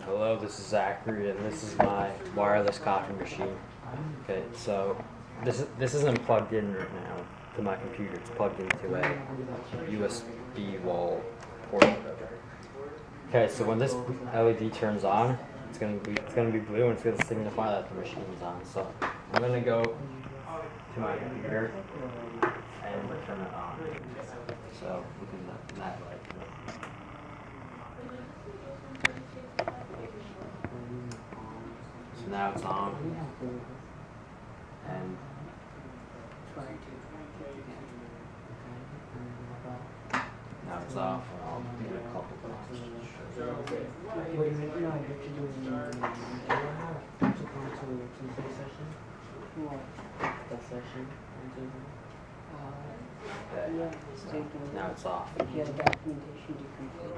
Hello, this is Zachary, and this is my wireless coffee machine. Okay, so this isn't plugged in right now to my computer. It's plugged into a USB wall port. Okay, so when this LED turns on, it's gonna be blue, and it's gonna signify that the machine's on. So I'm gonna go to my computer and turn it on. So look at that light. So now it's on, and now it's off, and I'll do a couple times. Okay, so now it's off. If you have documentation to complete.